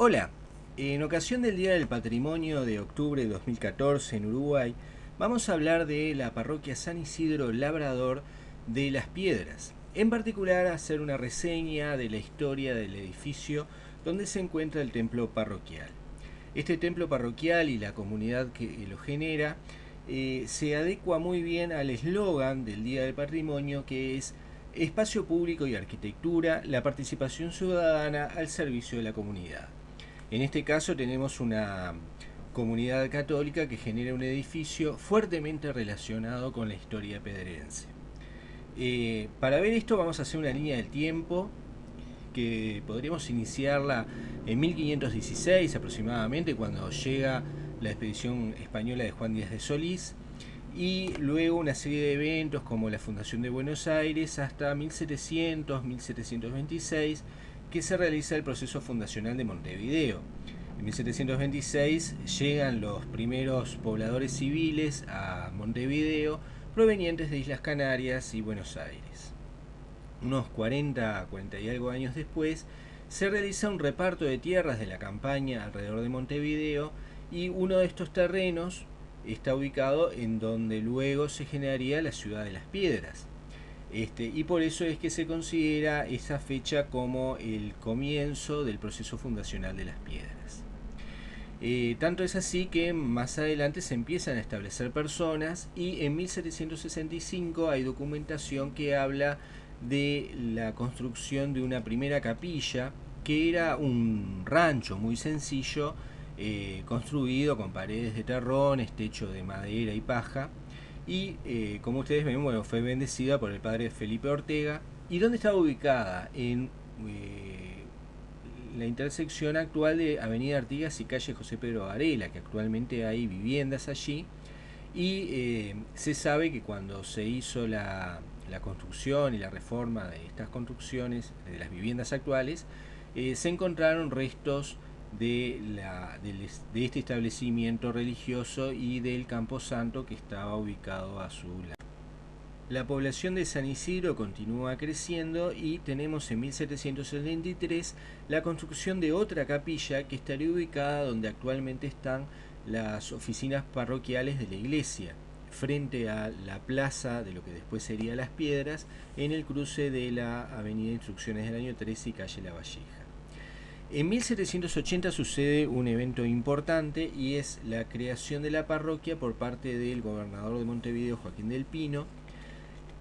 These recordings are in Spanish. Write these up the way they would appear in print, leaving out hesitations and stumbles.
Hola, en ocasión del Día del Patrimonio de octubre de 2014 en Uruguay, vamos a hablar de la parroquia San Isidro Labrador de Las Piedras. En particular, hacer una reseña de la historia del edificio donde se encuentra el templo parroquial. Este templo parroquial y la comunidad que lo genera se adecua muy bien al eslogan del Día del Patrimonio, que es espacio público y arquitectura, la participación ciudadana al servicio de la comunidad. En este caso tenemos una comunidad católica que genera un edificio fuertemente relacionado con la historia pedrense. Para ver esto vamos a hacer una línea del tiempo que podríamos iniciarla en 1516 aproximadamente, cuando llega la expedición española de Juan Díaz de Solís, y luego una serie de eventos como la fundación de Buenos Aires hasta 1700-1726, que se realiza el proceso fundacional de Montevideo. En 1726 llegan los primeros pobladores civiles a Montevideo provenientes de Islas Canarias y Buenos Aires. Unos 40 y algo años después, se realiza un reparto de tierras de la campaña alrededor de Montevideo, y uno de estos terrenos está ubicado en donde luego se generaría la ciudad de Las Piedras. Y por eso es que se considera esa fecha como el comienzo del proceso fundacional de Las Piedras. Tanto es así que más adelante se empiezan a establecer personas, y en 1765 hay documentación que habla de la construcción de una primera capilla, que era un rancho muy sencillo, construido con paredes de terrones, techo de madera y paja, y como ustedes ven, bueno, fue bendecida por el padre Felipe Ortega. ¿Y dónde estaba ubicada? En la intersección actual de Avenida Artigas y calle José Pedro Varela, que actualmente hay viviendas allí, y se sabe que cuando se hizo la construcción y la reforma de estas construcciones, de las viviendas actuales, se encontraron restos de este establecimiento religioso y del camposanto que estaba ubicado a su lado. La población de San Isidro continúa creciendo, y tenemos en 1773 la construcción de otra capilla que estaría ubicada donde actualmente están las oficinas parroquiales de la iglesia, frente a la plaza de lo que después sería Las Piedras, en el cruce de la avenida Instrucciones del Año 13 y calle La Valleja. En 1780 sucede un evento importante, y es la creación de la parroquia por parte del gobernador de Montevideo, Joaquín del Pino.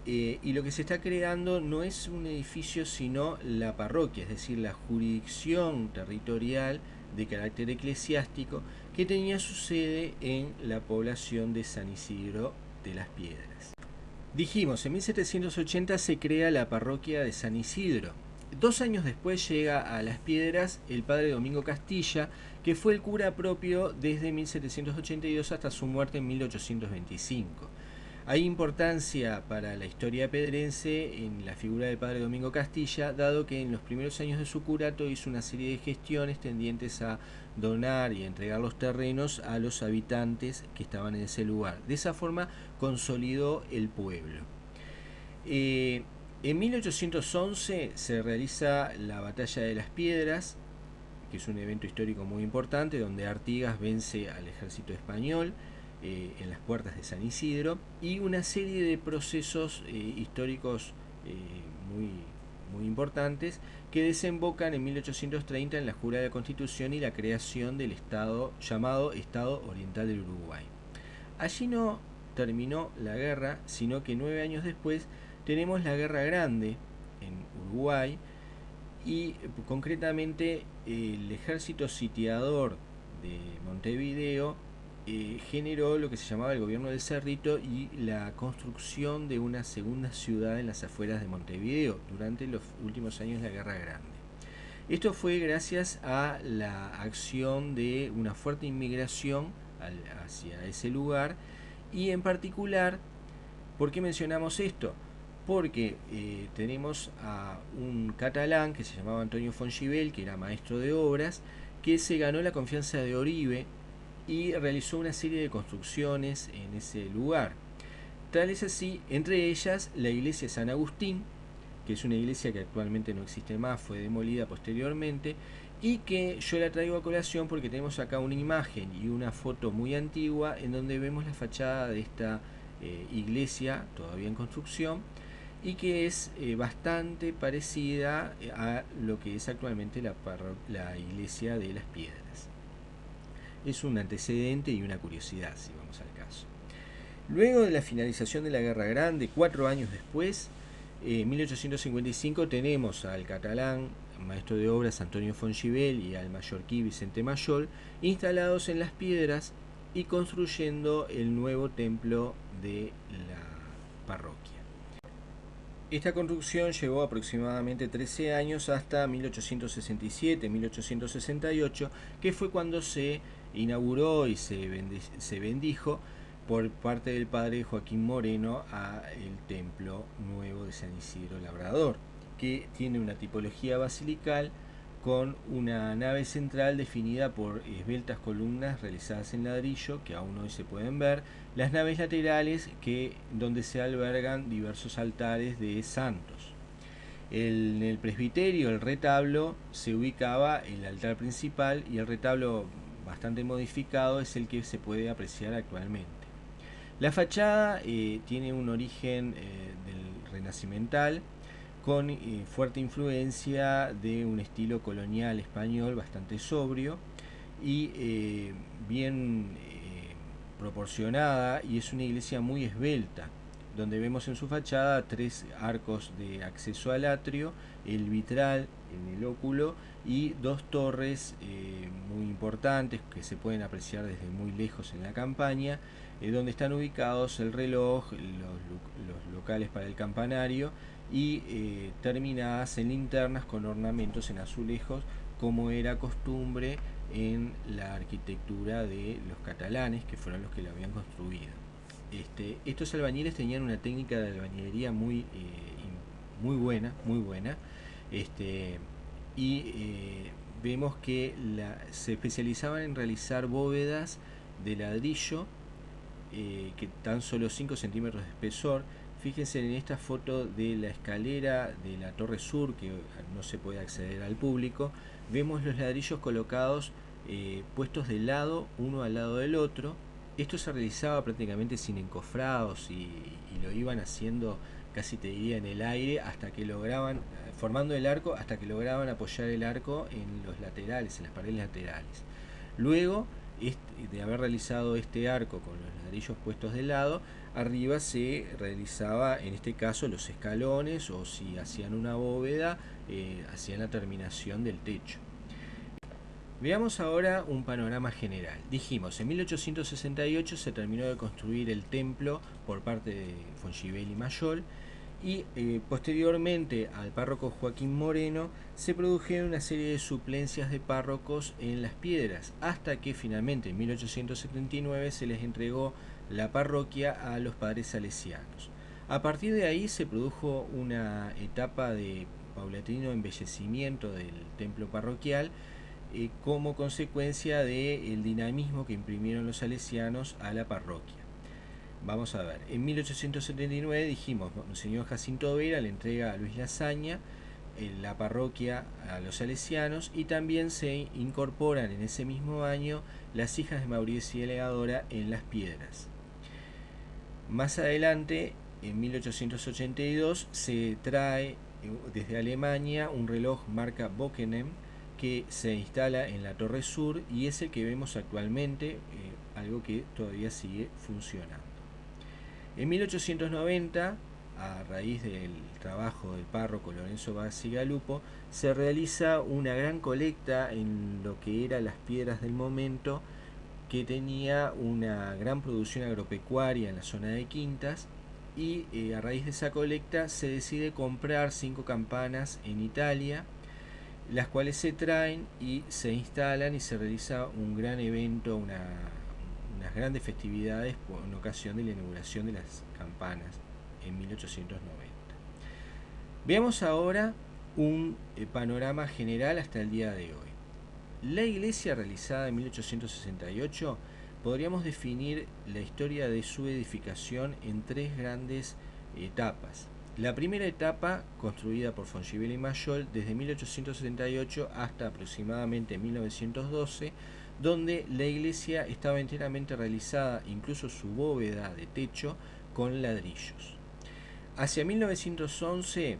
Y lo que se está creando no es un edificio, sino la parroquia, es decir, la jurisdicción territorial de carácter eclesiástico, que tenía su sede en la población de San Isidro de Las Piedras. Dijimos, en 1780 se crea la parroquia de San Isidro. 2 años después llega a Las Piedras el padre Domingo Castilla, que fue el cura propio desde 1782 hasta su muerte en 1825. Hay importancia para la historia pedrense en la figura del padre Domingo Castilla, dado que en los primeros años de su curato hizo una serie de gestiones tendientes a donar y entregar los terrenos a los habitantes que estaban en ese lugar. De esa forma consolidó el pueblo. En 1811 se realiza la Batalla de Las Piedras, que es un evento histórico muy importante, donde Artigas vence al ejército español en las puertas de San Isidro, y una serie de procesos históricos muy, muy importantes, que desembocan en 1830 en la Jura de Constitución y la creación del Estado llamado Estado Oriental del Uruguay. Allí no terminó la guerra, sino que 9 años después tenemos la Guerra Grande en Uruguay, y concretamente el ejército sitiador de Montevideo generó lo que se llamaba el gobierno del Cerrito, y la construcción de una segunda ciudad en las afueras de Montevideo durante los últimos años de la Guerra Grande. Esto fue gracias a la acción de una fuerte inmigración hacia ese lugar, y en particular, ¿por qué mencionamos esto? Porque tenemos a un catalán que se llamaba Antonio Fongivel, que era maestro de obras, que se ganó la confianza de Oribe y realizó una serie de construcciones en ese lugar. Tal es así, entre ellas la iglesia San Agustín, que es una iglesia que actualmente no existe más, fue demolida posteriormente, y que yo la traigo a colación porque tenemos acá una imagen y una foto muy antigua en donde vemos la fachada de esta iglesia todavía en construcción, y que es bastante parecida a lo que es actualmente la iglesia de las Piedras. Es un antecedente y una curiosidad, si vamos al caso. Luego de la finalización de la Guerra Grande, 4 años después, en 1855, tenemos al catalán maestro de obras Antonio Fongivel y al mallorquí Vicente Mayol instalados en Las Piedras y construyendo el nuevo templo de la parroquia. Esta construcción llevó aproximadamente 13 años hasta 1867-1868, que fue cuando se inauguró y se bendijo por parte del padre Joaquín Moreno a el templo nuevo de San Isidro Labrador, que tiene una tipología basilical con una nave central definida por esbeltas columnas realizadas en ladrillo que aún hoy se pueden ver, las naves laterales donde se albergan diversos altares de santos. En el presbiterio, el retablo, se ubicaba el altar principal, y el retablo bastante modificado es el que se puede apreciar actualmente. La fachada tiene un origen del renacimental, con fuerte influencia de un estilo colonial español bastante sobrio y bien proporcionada, y es una iglesia muy esbelta, donde vemos en su fachada 3 arcos de acceso al atrio, el vitral en el óculo y 2 torres muy importantes que se pueden apreciar desde muy lejos en la campaña, donde están ubicados el reloj, los locales para el campanario y terminadas en linternas con ornamentos en azulejos, como era costumbre en la arquitectura de los catalanes, que fueron los que la habían construido. Estos albañiles tenían una técnica de albañilería muy buena, vemos que se especializaban en realizar bóvedas de ladrillo que tan solo 5 centímetros de espesor. Fíjense en esta foto de la escalera de la Torre Sur, que no se puede acceder al público. Vemos los ladrillos colocados puestos de lado, uno al lado del otro. Esto se realizaba prácticamente sin encofrados y lo iban haciendo, casi te diría, en el aire, hasta que lograban, formando el arco, hasta que lograban apoyar el arco en los laterales, en las paredes laterales. Luego de haber realizado este arco con los ladrillos puestos de lado, arriba se realizaba, en este caso, los escalones, o si hacían una bóveda, hacían la terminación del techo. Veamos ahora un panorama general. Dijimos, en 1868 se terminó de construir el templo por parte de Fongivel y Mayol, y posteriormente al párroco Joaquín Moreno se produjeron una serie de suplencias de párrocos en Las Piedras, hasta que finalmente en 1879 se les entregó la parroquia a los padres salesianos. A partir de ahí se produjo una etapa de paulatino embellecimiento del templo parroquial como consecuencia del dinamismo que imprimieron los salesianos a la parroquia. Vamos a ver, en 1879 dijimos, Monseñor Jacinto Vera le entrega a Luis Lasaña la parroquia a los salesianos, y también se incorporan en ese mismo año las hijas de Mauricio y Legadora en Las Piedras. Más adelante, en 1882, se trae desde Alemania un reloj marca Bockenem que se instala en la Torre Sur, y es el que vemos actualmente, algo que todavía sigue funcionando. En 1890, a raíz del trabajo del párroco Lorenzo Bacigalupo, se realiza una gran colecta en lo que eran Las Piedras del momento, que tenía una gran producción agropecuaria en la zona de Quintas, y a raíz de esa colecta se decide comprar 5 campanas en Italia, las cuales se traen y se instalan, y se realiza un gran evento, unas grandes festividades en ocasión de la inauguración de las campanas en 1890. Veamos ahora un panorama general hasta el día de hoy. La iglesia, realizada en 1868, podríamos definir la historia de su edificación en 3 grandes etapas. La primera etapa, construida por Fontgibaud y Mayol desde 1878 hasta aproximadamente 1912, donde la iglesia estaba enteramente realizada, incluso su bóveda de techo, con ladrillos. Hacia 1911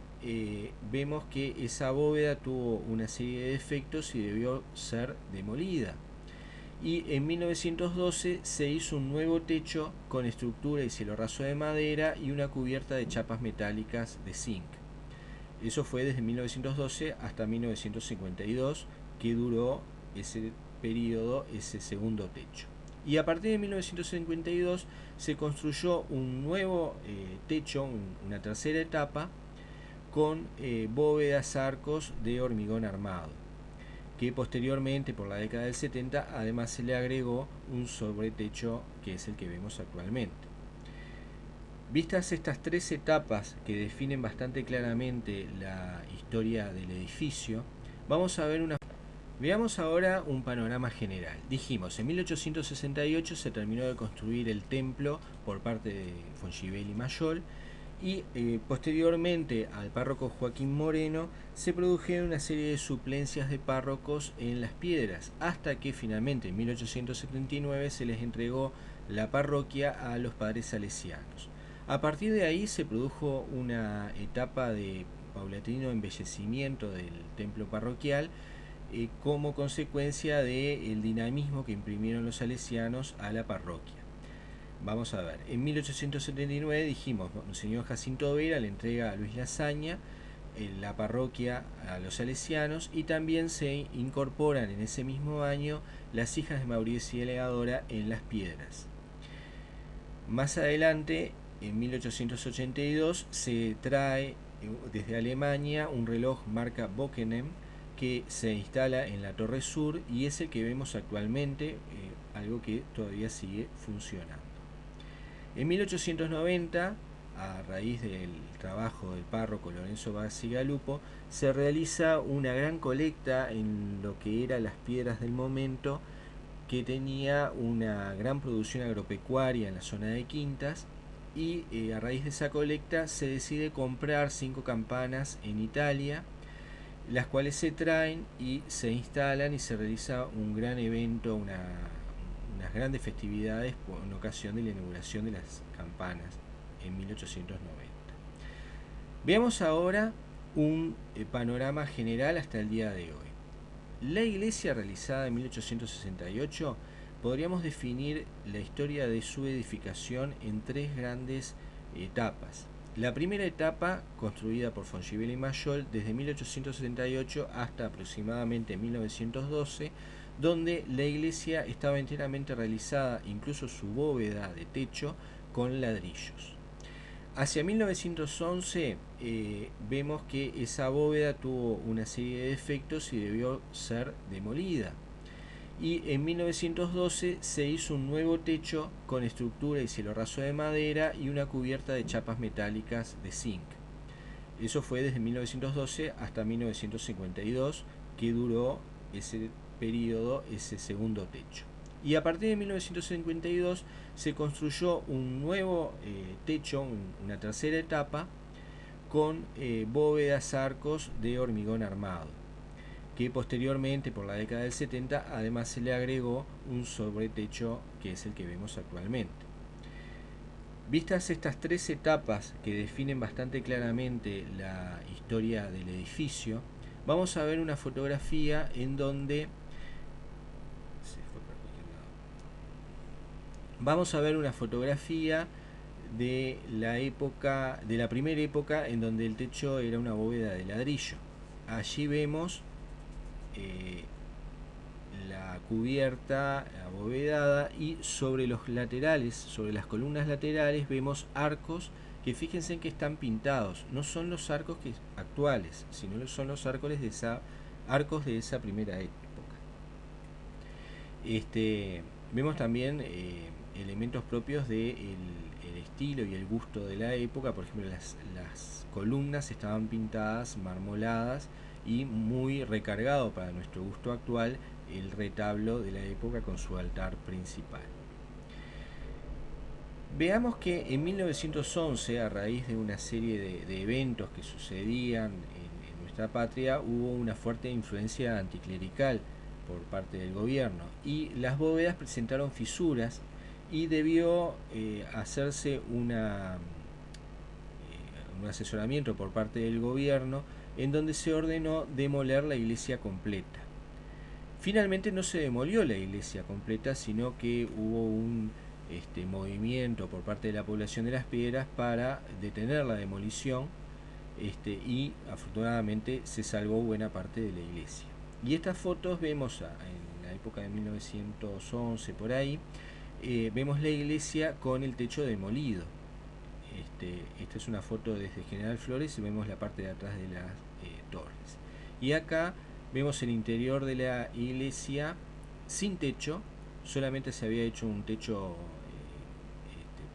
vemos que esa bóveda tuvo una serie de defectos y debió ser demolida. Y en 1912 se hizo un nuevo techo con estructura y cielo raso de madera y una cubierta de chapas metálicas de zinc. Eso fue desde 1912 hasta 1952, que duró ese periodo, ese segundo techo. Y a partir de 1952 se construyó un nuevo techo, una tercera etapa, con bóvedas, arcos de hormigón armado, que posteriormente, por la década del 70, además se le agregó un sobretecho que es el que vemos actualmente. Vistas estas tres etapas que definen bastante claramente la historia del edificio, veamos ahora un panorama general. Dijimos, en 1868 se terminó de construir el templo por parte de Fontgibaud y Mayol, y posteriormente al párroco Joaquín Moreno se produjeron una serie de suplencias de párrocos en Las Piedras, hasta que finalmente en 1879 se les entregó la parroquia a los padres salesianos. A partir de ahí se produjo una etapa de paulatino embellecimiento del templo parroquial, como consecuencia del dinamismo que imprimieron los salesianos a la parroquia. Vamos a ver, en 1879 dijimos, Monseñor Jacinto Vera le entrega a Luis Lasaña la parroquia a los salesianos, y también se incorporan en ese mismo año las hijas de Mauricio y Legadora en Las Piedras. Más adelante, en 1882, se trae desde Alemania un reloj marca Bockenem que se instala en la Torre Sur y es el que vemos actualmente, algo que todavía sigue funcionando. En 1890, a raíz del trabajo del párroco Lorenzo Bacigalupo, se realiza una gran colecta en lo que eran las piedras del momento, que tenía una gran producción agropecuaria en la zona de Quintas, y a raíz de esa colecta se decide comprar 5 campanas en Italia, las cuales se traen y se instalan y se realiza un gran evento, unas grandes festividades en ocasión de la inauguración de las campanas en 1890. Veamos ahora un panorama general hasta el día de hoy. La iglesia, realizada en 1868, podríamos definir la historia de su edificación en 3 grandes etapas. La primera etapa, construida por Fontgibaud y Mayol desde 1878 hasta aproximadamente 1912, donde la iglesia estaba enteramente realizada, incluso su bóveda de techo, con ladrillos. Hacia 1911 vemos que esa bóveda tuvo una serie de defectos y debió ser demolida. Y en 1912 se hizo un nuevo techo con estructura y cielo raso de madera y una cubierta de chapas metálicas de zinc. Eso fue desde 1912 hasta 1952, que duró ese periodo, ese segundo techo. Y a partir de 1952 se construyó un nuevo techo, una tercera etapa, con bóvedas, arcos de hormigón armado, que posteriormente, por la década del 70, además se le agregó un sobretecho que es el que vemos actualmente. Vistas estas 3 etapas que definen bastante claramente la historia del edificio, vamos a ver una fotografía en donde de la época, de la primera época, en donde el techo era una bóveda de ladrillo. Allí vemos la cubierta abovedada, y sobre los laterales, sobre las columnas laterales, vemos arcos que, fíjense que están pintados. No son los arcos actuales, sino son los arcos de esa primera época. Vemos también elementos propios del estilo y el gusto de la época. Por ejemplo, las columnas estaban pintadas, marmoladas, y muy recargado para nuestro gusto actual el retablo de la época con su altar principal. Veamos que en 1911, a raíz de una serie de eventos que sucedían en nuestra patria, hubo una fuerte influencia anticlerical por parte del gobierno y las bóvedas presentaron fisuras y debió hacerse un asesoramiento por parte del gobierno en donde se ordenó demoler la iglesia completa. Finalmente no se demolió la iglesia completa, sino que hubo un movimiento por parte de la población de Las Piedras para detener la demolición, y afortunadamente se salvó buena parte de la iglesia. Y estas fotos vemos en la época de 1911 por ahí, vemos la iglesia con el techo demolido. Esta es una foto desde General Flores y vemos la parte de atrás de las torres. Y acá vemos el interior de la iglesia sin techo, solamente se había hecho un techo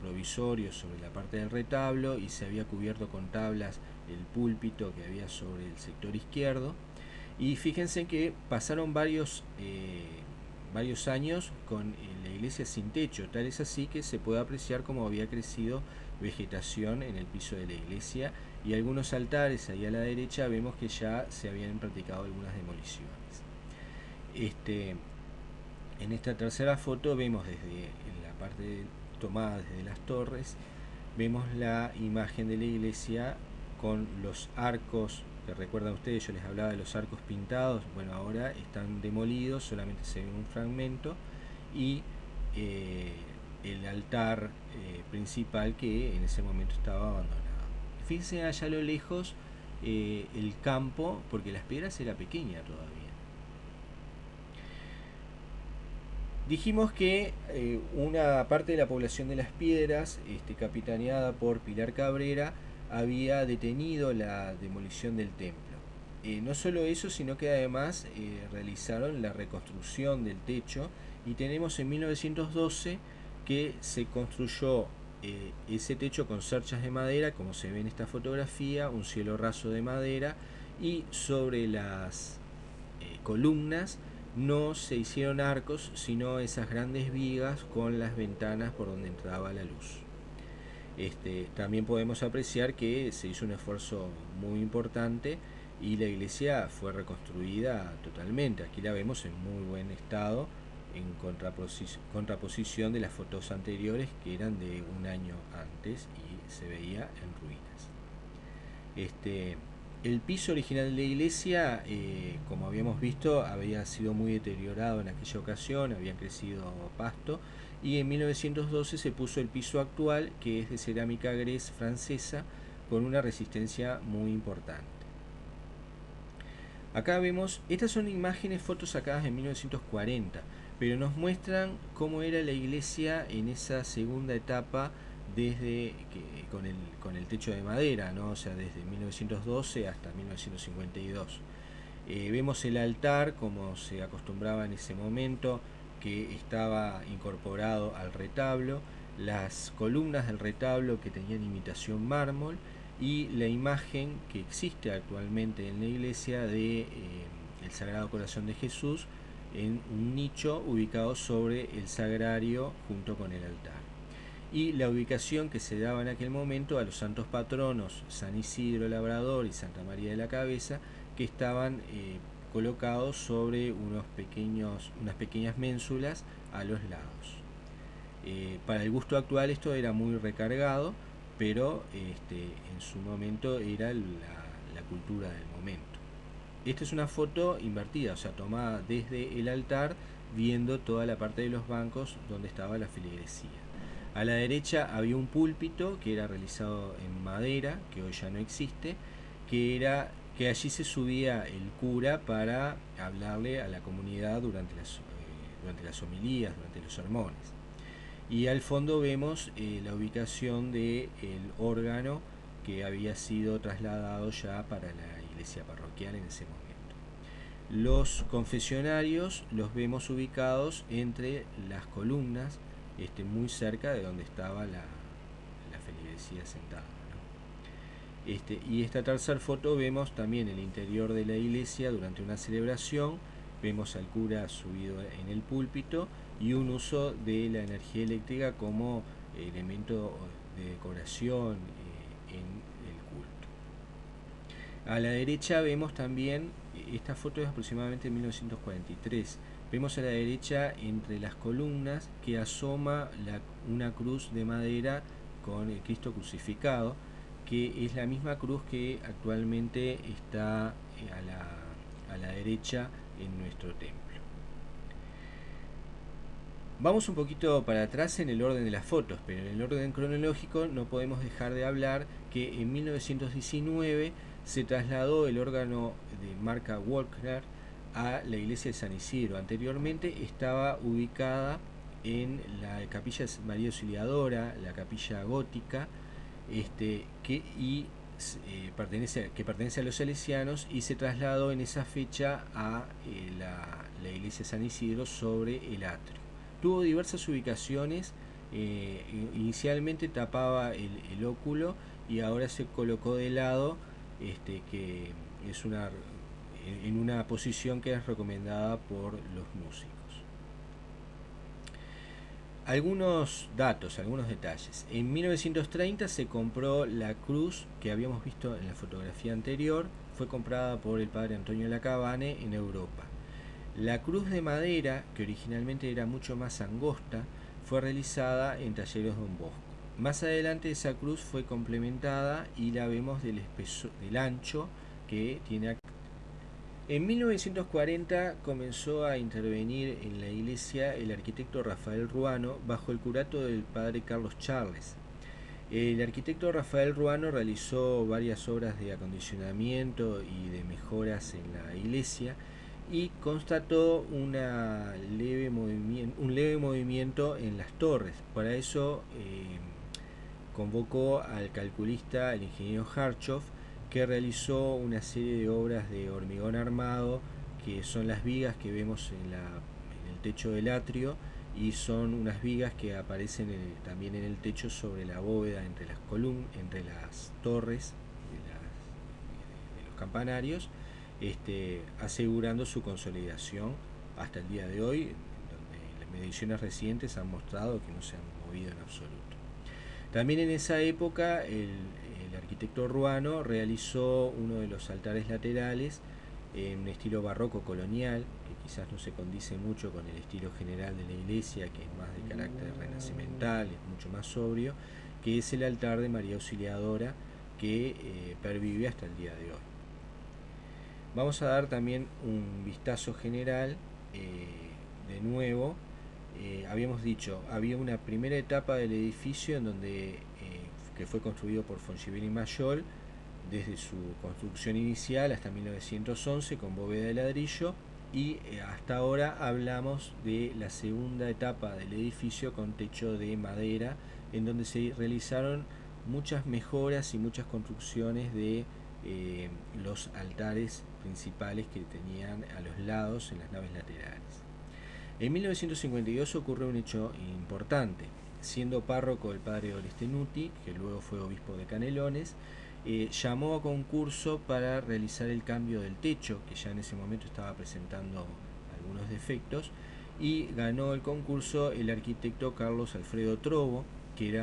provisorio sobre la parte del retablo y se había cubierto con tablas el púlpito que había sobre el sector izquierdo. Y fíjense que pasaron varios años con la iglesia sin techo, tal es así que se puede apreciar cómo había crecido vegetación en el piso de la iglesia, y algunos altares ahí a la derecha vemos que ya se habían practicado algunas demoliciones. En esta tercera foto vemos desde la parte tomada desde las torres, vemos la imagen de la iglesia con los arcos que recuerdan ustedes, yo les hablaba de los arcos pintados. Bueno, ahora están demolidos, solamente se ve un fragmento, y el altar principal que en ese momento estaba abandonado. Fíjense allá a lo lejos el campo, porque Las Piedras era pequeña todavía. Dijimos que una parte de la población de Las Piedras, capitaneada por Pilar Cabrera, había detenido la demolición del templo. No solo eso, sino que además realizaron la reconstrucción del techo, y tenemos en 1912 que se construyó ese techo con cerchas de madera, como se ve en esta fotografía, un cielo raso de madera, y sobre las columnas no se hicieron arcos, sino esas grandes vigas con las ventanas por donde entraba la luz. También podemos apreciar que se hizo un esfuerzo muy importante y la iglesia fue reconstruida totalmente. Aquí la vemos en muy buen estado, en contraposición de las fotos anteriores que eran de un año antes y se veía en ruinas. El piso original de la iglesia, como habíamos visto, había sido muy deteriorado en aquella ocasión, había crecido pasto, y en 1912 se puso el piso actual, que es de cerámica gres francesa, con una resistencia muy importante. Acá vemos, estas son imágenes, fotos sacadas en 1940, pero nos muestran cómo era la iglesia en esa segunda etapa, desde con el techo de madera, ¿no? O sea, desde 1912 hasta 1952. Vemos el altar como se acostumbraba en ese momento, que estaba incorporado al retablo, las columnas del retablo que tenían imitación mármol, y la imagen que existe actualmente en la iglesia de el Sagrado Corazón de Jesús en un nicho ubicado sobre el sagrario junto con el altar. Y la ubicación que se daba en aquel momento a los santos patronos San Isidro Labrador y Santa María de la Cabeza, que estaban colocados sobre unas pequeñas ménsulas a los lados. Para el gusto actual esto era muy recargado, pero en su momento era la cultura del momento. Esta es una foto invertida, o sea, tomada desde el altar, viendo toda la parte de los bancos donde estaba la feligresía. A la derecha había un púlpito que era realizado en madera, que hoy ya no existe, que allí se subía el cura para hablarle a la comunidad durante las homilías, durante los sermones. Y al fondo vemos la ubicación del órgano que había sido trasladado ya para la iglesia parroquial en ese momento. Los confesionarios los vemos ubicados entre las columnas, muy cerca de donde estaba la feligresía sentada, ¿no? Y esta tercera foto vemos también el interior de la iglesia durante una celebración. Vemos al cura subido en el púlpito y un uso de la energía eléctrica como elemento de decoración en el culto. A la derecha vemos también, esta foto es aproximadamente de 1943, vemos a la derecha entre las columnas que asoma una cruz de madera con el Cristo crucificado, que es la misma cruz que actualmente está a la derecha en nuestro templo. Vamos un poquito para atrás en el orden de las fotos, pero en el orden cronológico no podemos dejar de hablar que en 1919 se trasladó el órgano de marca Walkner a la iglesia de San Isidro. Anteriormente estaba ubicada en la capilla María Auxiliadora, la capilla gótica, que pertenece a los salesianos, y se trasladó en esa fecha a la iglesia de San Isidro sobre el atrio. Tuvo diversas ubicaciones, inicialmente tapaba el óculo y ahora se colocó de lado, que es en una posición que es recomendada por los músicos. Algunos datos, algunos detalles. En 1930 se compró la cruz que habíamos visto en la fotografía anterior, fue comprada por el padre Antonio Lacabane en Europa. La cruz de madera, que originalmente era mucho más angosta, fue realizada en Talleres Don Bosco. Más adelante esa cruz fue complementada y la vemos del ancho que tiene acá. En 1940 comenzó a intervenir en la iglesia el arquitecto Rafael Ruano bajo el curato del padre Carlos Charles. El arquitecto Rafael Ruano realizó varias obras de acondicionamiento y de mejoras en la iglesia y constató un leve movimiento en las torres. Para eso convocó al calculista, el ingeniero Harchoff, que realizó una serie de obras de hormigón armado, que son las vigas que vemos en el techo del atrio, y son unas vigas que aparecen también en el techo sobre la bóveda, entre las columnas, entre las torres de los campanarios, asegurando su consolidación hasta el día de hoy, donde las mediciones recientes han mostrado que no se han movido en absoluto. También en esa época el arquitecto Ruano realizó uno de los altares laterales en estilo barroco colonial, que quizás no se condice mucho con el estilo general de la iglesia, que es más de carácter renacimental, es mucho más sobrio, que es el altar de María Auxiliadora, que pervive hasta el día de hoy. Vamos a dar también un vistazo general. De nuevo, habíamos dicho, había una primera etapa del edificio en donde que fue construido por Fonchiveri Mayol desde su construcción inicial hasta 1911 con bóveda de ladrillo, y hasta ahora hablamos de la segunda etapa del edificio con techo de madera, en donde se realizaron muchas mejoras y muchas construcciones de los altares principales que tenían a los lados en las naves laterales. En 1952 ocurre un hecho importante. Siendo párroco el padre Oreste Nuti, que luego fue obispo de Canelones, llamó a concurso para realizar el cambio del techo, que ya en ese momento estaba presentando algunos defectos, y ganó el concurso el arquitecto Carlos Alfredo Trobo, que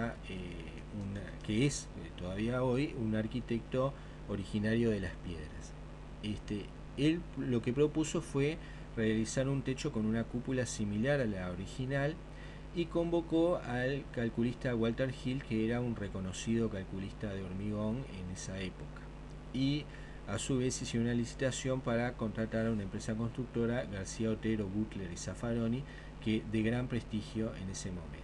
es todavía hoy un arquitecto originario de Las Piedras. Él lo que propuso fue realizar un techo con una cúpula similar a la original, y convocó al calculista Walter Hill, que era un reconocido calculista de hormigón en esa época, y a su vez hizo una licitación para contratar a una empresa constructora, García Otero, Butler y Zaffaroni, que de gran prestigio en ese momento.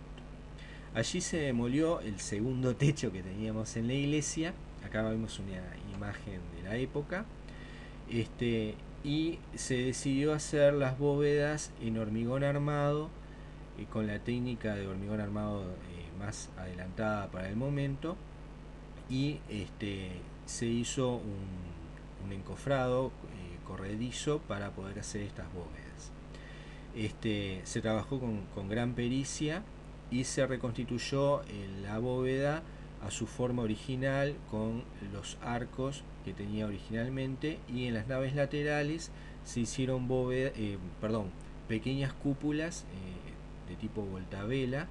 Allí se demolió el segundo techo que teníamos en la iglesia. Acá vemos una imagen de la época, y se decidió hacer las bóvedas en hormigón armado, con la técnica de hormigón armado más adelantada para el momento, y se hizo un encofrado corredizo para poder hacer estas bóvedas. Se trabajó con gran pericia y se reconstituyó la bóveda a su forma original, con los arcos que tenía originalmente, y en las naves laterales se hicieron pequeñas cúpulas de tipo voltavela,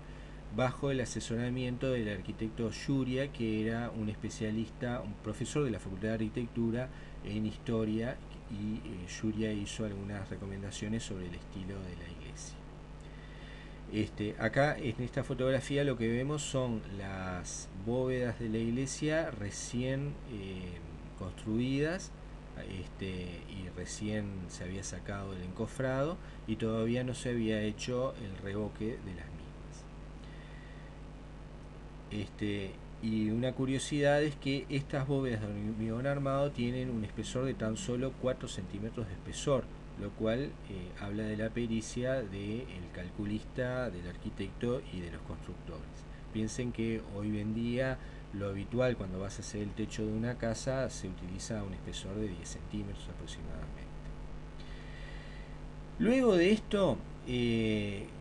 bajo el asesoramiento del arquitecto Yuria, que era un especialista, un profesor de la Facultad de Arquitectura en Historia, y Yuria hizo algunas recomendaciones sobre el estilo de la iglesia. Acá en esta fotografía lo que vemos son las bóvedas de la iglesia recién construidas, y recién se había sacado el encofrado y todavía no se había hecho el revoque de las mismas. Y una curiosidad es que estas bóvedas de hormigón armado tienen un espesor de tan solo 4 centímetros de espesor, lo cual habla de la pericia del calculista, del arquitecto y de los constructores. Piensen que hoy en día lo habitual cuando vas a hacer el techo de una casa se utiliza un espesor de 10 centímetros aproximadamente. Luego de esto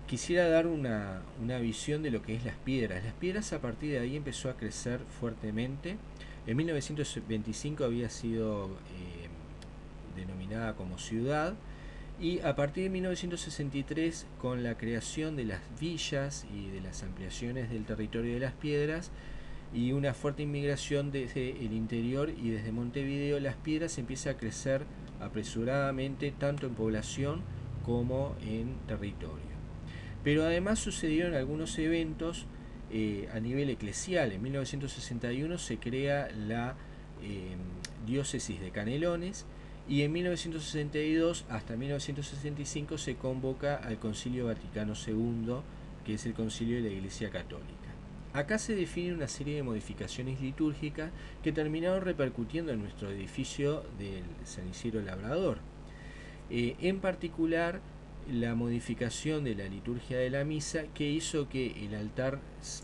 quisiera dar una visión de lo que es las piedras. Las piedras a partir de ahí empezó a crecer fuertemente. En 1925 había sido denominada como ciudad, y a partir de 1963, con la creación de las villas y de las ampliaciones del territorio de las piedras y una fuerte inmigración desde el interior y desde Montevideo, las piedras empiezan a crecer apresuradamente tanto en población como en territorio. Pero además sucedieron algunos eventos a nivel eclesial. En 1961 se crea la diócesis de Canelones, y en 1962 hasta 1965 se convoca al Concilio Vaticano II, que es el concilio de la Iglesia Católica. Acá se define una serie de modificaciones litúrgicas que terminaron repercutiendo en nuestro edificio del San Isidro Labrador. En particular, la modificación de la liturgia de la misa, que hizo que el altar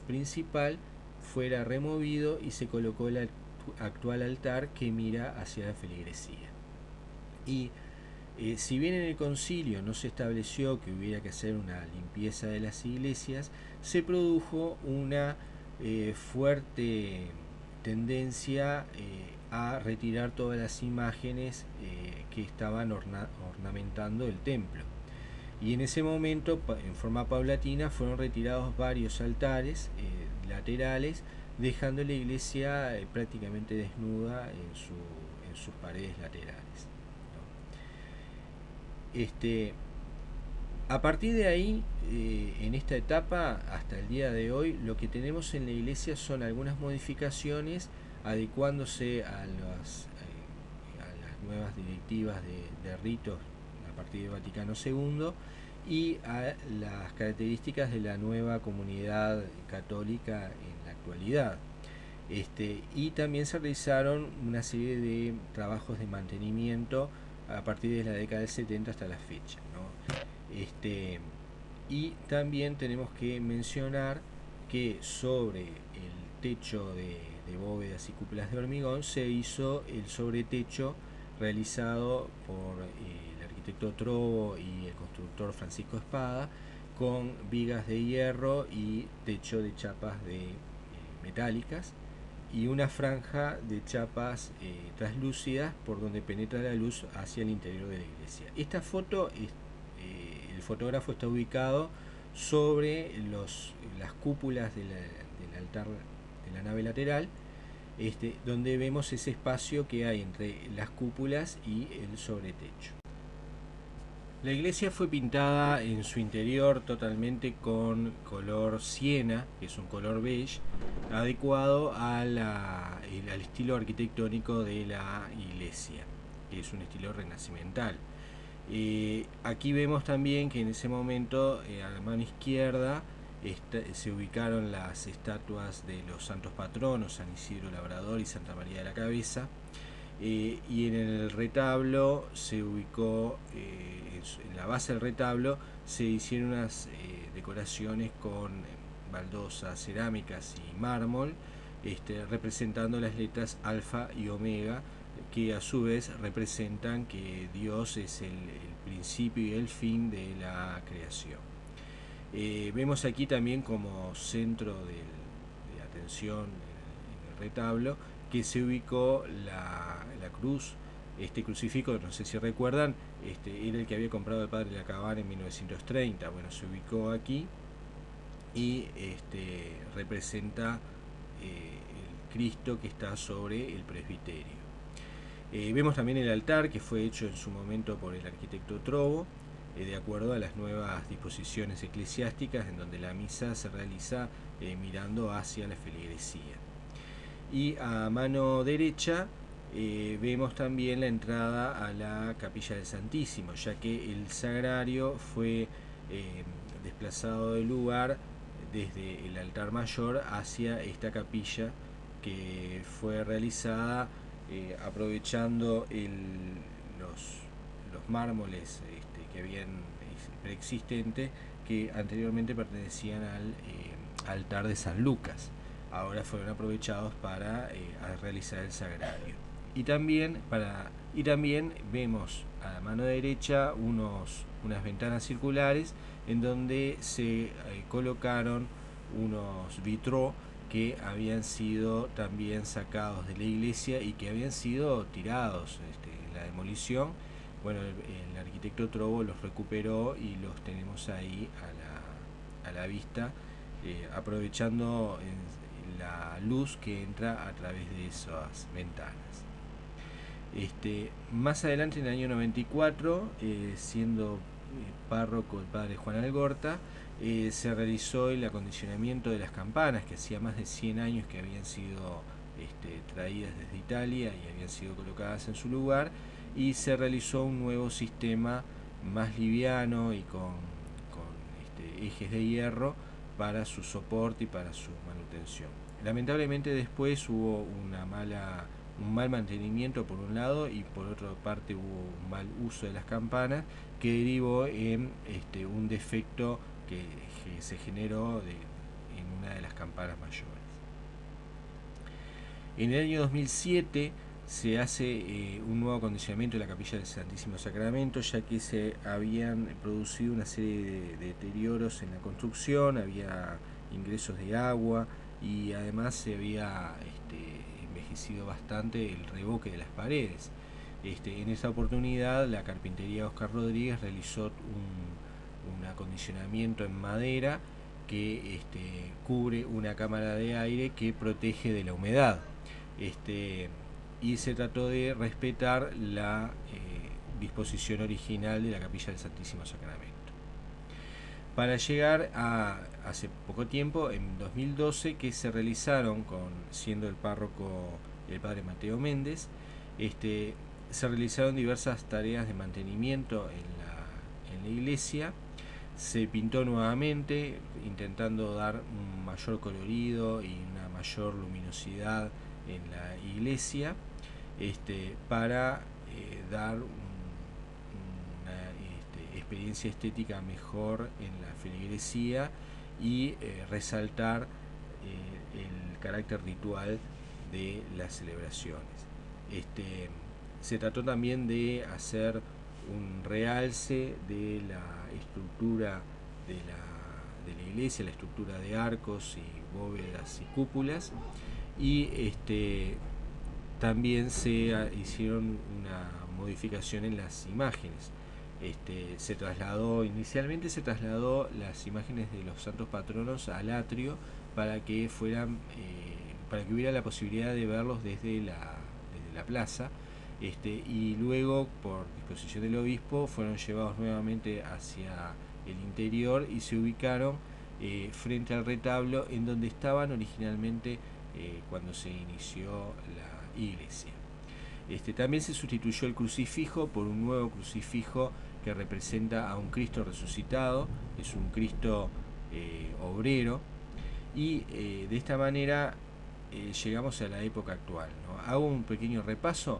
principal fuera removido y se colocó el actual altar que mira hacia la feligresía. Y si bien en el concilio no se estableció que hubiera que hacer una limpieza de las iglesias, se produjo una fuerte tendencia a retirar todas las imágenes que estaban ornamentando el templo. Y en ese momento, en forma paulatina, fueron retirados varios altares laterales, dejando la iglesia prácticamente desnuda en sus paredes laterales. A partir de ahí, en esta etapa, hasta el día de hoy, lo que tenemos en la iglesia son algunas modificaciones adecuándose a las nuevas directivas de ritos a partir de Vaticano II y a las características de la nueva comunidad católica en la actualidad. Y también se realizaron una serie de trabajos de mantenimiento a partir de la década del 70 hasta la fecha, ¿no? Y también tenemos que mencionar que sobre el techo de bóvedas y cúpulas de hormigón se hizo el sobretecho realizado por el arquitecto Trovo y el constructor Francisco Espada, con vigas de hierro y techo de chapas metálicas, y una franja de chapas translúcidas por donde penetra la luz hacia el interior de la iglesia. Esta foto, el fotógrafo está ubicado sobre las cúpulas del altar de la nave lateral, donde vemos ese espacio que hay entre las cúpulas y el sobretecho. La iglesia fue pintada en su interior totalmente con color siena, que es un color beige, adecuado al estilo arquitectónico de la iglesia, que es un estilo renacimental. Aquí vemos también que en ese momento, a la mano izquierda, se ubicaron las estatuas de los santos patronos, San Isidro Labrador y Santa María de la Cabeza. Y en el retablo se ubicó, en la base del retablo se hicieron unas decoraciones con baldosas, cerámicas y mármol, representando las letras alfa y omega, que a su vez representan que Dios es el principio y el fin de la creación. Vemos aquí también como centro de atención en el retablo que se ubicó la cruz. Este crucifijo, no sé si recuerdan, era el que había comprado el padre Lacabán en 1930. Bueno, se ubicó aquí y representa el Cristo que está sobre el presbiterio. Vemos también el altar, que fue hecho en su momento por el arquitecto Trovo, de acuerdo a las nuevas disposiciones eclesiásticas, en donde la misa se realiza mirando hacia la feligresía. Y a mano derecha vemos también la entrada a la capilla del Santísimo, ya que el sagrario fue desplazado del lugar desde el altar mayor hacia esta capilla, que fue realizada aprovechando los mármoles que habían preexistentes, que anteriormente pertenecían al altar de San Lucas. Ahora fueron aprovechados para realizar el sagrario. Y también vemos a la mano derecha unas ventanas circulares en donde se colocaron unos vitraux que habían sido también sacados de la iglesia y que habían sido tirados en la demolición. Bueno, el arquitecto Trovo los recuperó y los tenemos ahí a la vista, aprovechando la luz que entra a través de esas ventanas. Más adelante, en el año 94, siendo párroco el padre Juan Algorta, se realizó el acondicionamiento de las campanas, que hacía más de 100 años que habían sido traídas desde Italia y habían sido colocadas en su lugar, y se realizó un nuevo sistema más liviano y con ejes de hierro para su soporte y para su manutención. Lamentablemente después hubo un mal mantenimiento por un lado, y por otra parte hubo un mal uso de las campanas, que derivó en un defecto que se generó en una de las campanas mayores. En el año 2007 se hace un nuevo acondicionamiento de la capilla del Santísimo Sacramento, ya que se habían producido una serie de deterioros en la construcción, había ingresos de agua y además se había envejecido bastante el revoque de las paredes. En esa oportunidad la carpintería Oscar Rodríguez realizó un acondicionamiento en madera que cubre una cámara de aire que protege de la humedad. Y se trató de respetar la disposición original de la capilla del Santísimo Sacramento. Para llegar a hace poco tiempo, en 2012, que se realizaron, siendo el párroco el padre Mateo Méndez, se realizaron diversas tareas de mantenimiento en la iglesia. Se pintó nuevamente, intentando dar un mayor colorido y una mayor luminosidad en la iglesia, para dar una experiencia estética mejor en la feligresía y resaltar el carácter ritual de las celebraciones. Se trató también de hacer un realce de la estructura de la iglesia, la estructura de arcos y bóvedas y cúpulas, y también se hicieron una modificación en las imágenes. Inicialmente se trasladó las imágenes de los santos patronos al atrio para que hubiera la posibilidad de verlos desde la plaza, y luego, por disposición del obispo, fueron llevados nuevamente hacia el interior y se ubicaron frente al retablo en donde estaban originalmente cuando se inició la iglesia. También se sustituyó el crucifijo por un nuevo crucifijo que representa a un Cristo resucitado. Es un Cristo obrero, y de esta manera llegamos a la época actual, ¿no? Hago un pequeño repaso.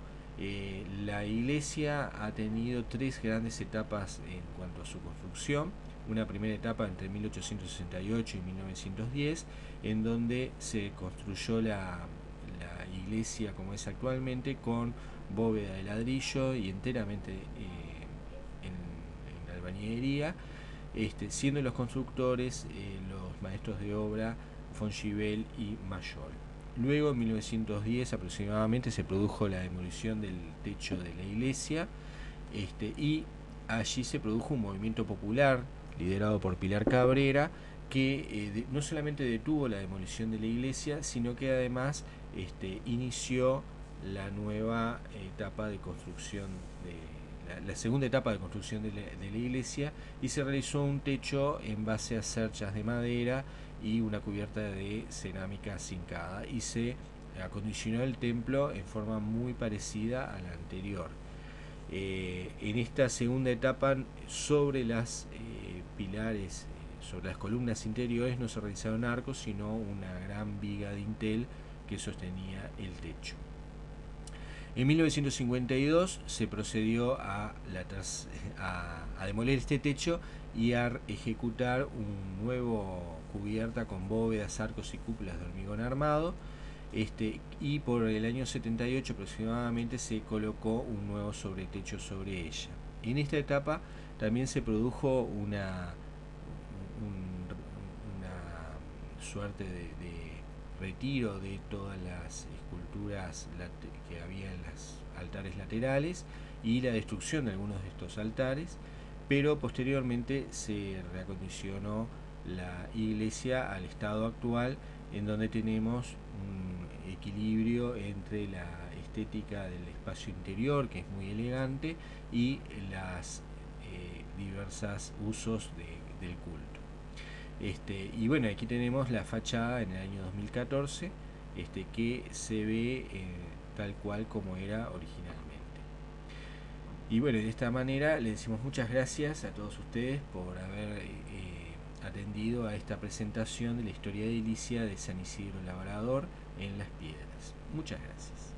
La iglesia ha tenido 3 grandes etapas en cuanto a su construcción. Una primera etapa entre 1868 y 1910, en donde se construyó la iglesia como es actualmente, con bóveda de ladrillo y enteramente en albañilería, siendo los constructores los maestros de obra Fongivel y Mayol. Luego, en 1910 aproximadamente, se produjo la demolición del techo de la iglesia, y allí se produjo un movimiento popular liderado por Pilar Cabrera, que no solamente detuvo la demolición de la iglesia, sino que además inició la nueva etapa de construcción la segunda etapa de construcción de la iglesia, y se realizó un techo en base a cerchas de madera y una cubierta de cerámica cincada, y se acondicionó el templo en forma muy parecida a la anterior. En esta segunda etapa, sobre las pilares, sobre las columnas interiores, no se realizaron arcos, sino una gran viga de dintel que sostenía el techo. En 1952 se procedió a demoler este techo y a ejecutar un nuevo cubierta con bóvedas, arcos y cúpulas de hormigón armado. Y por el año 78 aproximadamente se colocó un nuevo sobretecho sobre ella. En esta etapa también se produjo una suerte de retiro de todas las esculturas que había en los altares laterales y la destrucción de algunos de estos altares, pero posteriormente se reacondicionó la iglesia al estado actual, en donde tenemos un equilibrio entre la estética del espacio interior, que es muy elegante, y las diversas usos del culto. Y bueno, aquí tenemos la fachada en el año 2014, que se ve tal cual como era originalmente. Y bueno, de esta manera le decimos muchas gracias a todos ustedes por haber atendido a esta presentación de la historia edilicia de San Isidro Labrador en Las Piedras. Muchas gracias.